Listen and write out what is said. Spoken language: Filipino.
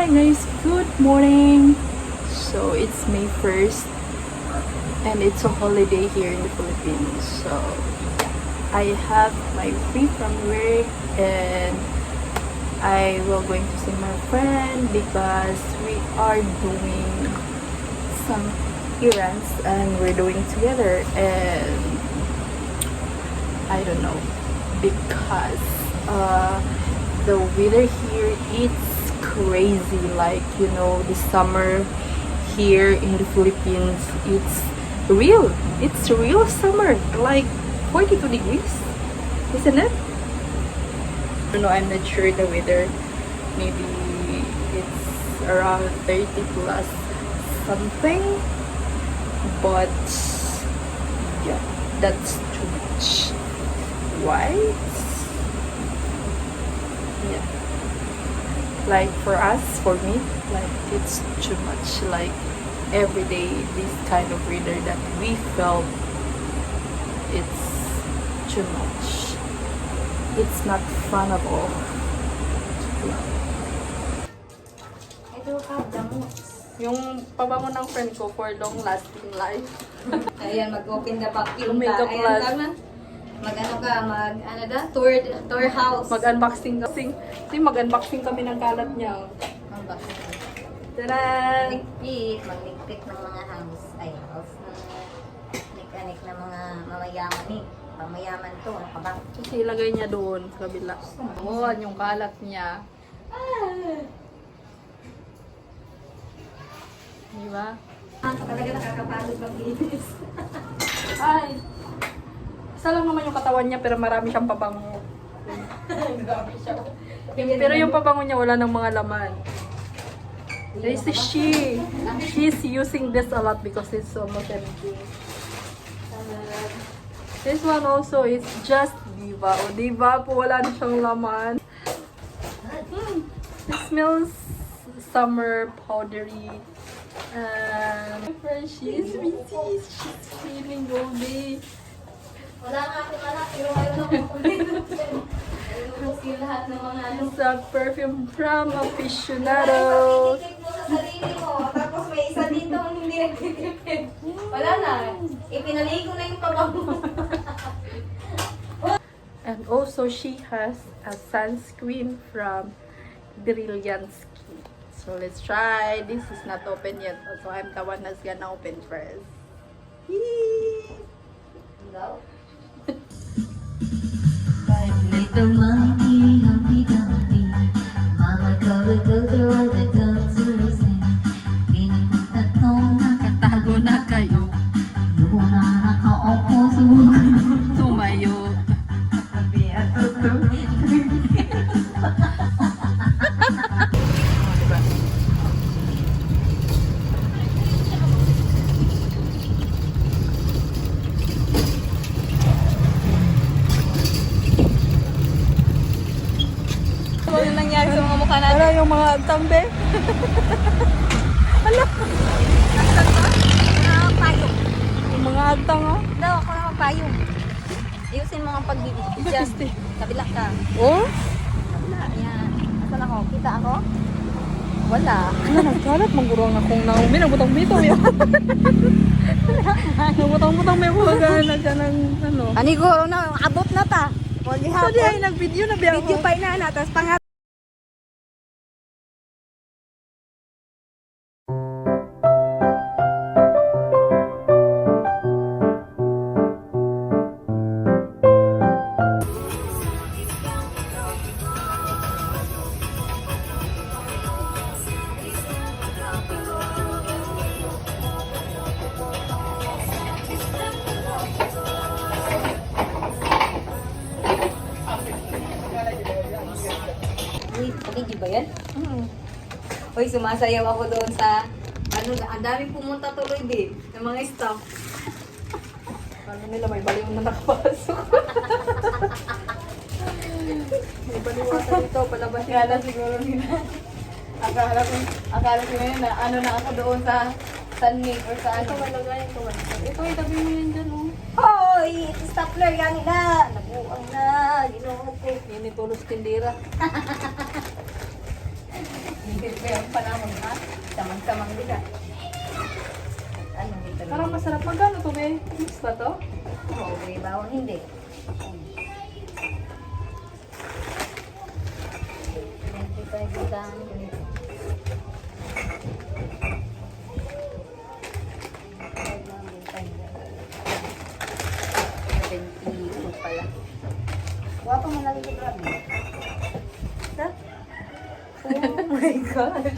Hi guys, good morning. So it's May 1st and it's a holiday here in the Philippines. So I have my free from work and I will going to see my friend because we are doing some errands and we're doing it together, and I don't know because the weather here it's crazy, like the summer here in the Philippines, it's real summer, like 42 degrees, isn't it? I don't know, I'm not sure the weather, maybe it's around 30 plus something, but yeah, that's too much. Why? Yeah, like for us, for me, like it's too much, like every day this kind of weather that we felt, it's too much, it's not fun at all. Ito ka, damos. Yung pabango ng friend ko for long lasting life. Ayan, mag-open the vacuum ka. Makeup Ayan, class. tama. Tour house. Mag-unboxing kami ng kalat niya. Tadaan! Maglikpit ng mga house. Ay, house ng nik-anik ng mga mamayaman eh. Pamayaman to, ano ka ba? Kasi ilagay niya doon sa kabila. Ayan yung kalat niya. Diba? Talaga nakakapagod maglinis. Ay! Isa lang naman yung katawan niya pero marami siyang pabango. Grabe siya. Pero yung pabango niya wala ng mga laman. This is she's using this a lot because it's almost empty. This one also is just Diva. O Diva po, wala na siyang laman. It smells summer powdery. And my friend, she's busy. She's feeling all day. Wala nga ako malak, pero ayaw na ko. Ayun yung lahat ng mga ano. It's a perfume from Aficionado. Itikip mo sa sarili mo, tapos may isa dito hindi nagtitipid. Wala na. Ipinaligo na yung pabango. And also, she has a sunscreen from Brilliant Skin. So let's try. This is not open yet. So I'm the one that's gonna open first. Yee! Go. Little monkey, Humpty Dumpty, Mama covered the door that comes to listen. Piling ko tatlong nakatago na kayo, yung na nakaupo Tumayo. sabi at tutuloy. Ano nangyari sa mga mukha natin? Wala yung mga tambe. Payong. Yung mga agtang, oh. Daw, ako na payong. Ayusin mo ang pag-i-adjust. Kabila ka. Oh? Kabila, yan. Asan ako? Kita ako? Wala. Ano, nagkalat. Manggurang akong naumi. Nagbutang bito. Nagbutang-butang may huwagan na dyan ng ano. Aniguro na, abot na ta. Huwag So, ihapon. di ay nag-video na biya Video ako. pa ina na, tapos pangat. Uy, video ba yan? Uy, sumasayaw ako doon sa, ang daming pumunta tuloy din, ng mga staff. Ano nila, may baliw na nakapasok. May baliwata dito, palabas Kala siguro nila. Akala ko ngayon na ano na ako doon sa sunning or sa Ito, ano. malagay ito. Ito, itabi mo yan dyan, oh. Hoy! Stapler yan nila! Nabuang na! Ginoo ko. Yan, tulos tindira. Siyempre, ang panahon ha. Samang-samang din ah. Ano dito? Parang masarap. Magkano to, be? Mix ba to? Oo, may bawang hindi. 25 isang ganito. Pala. Wapo mo lagi ko grabe. Oh my God.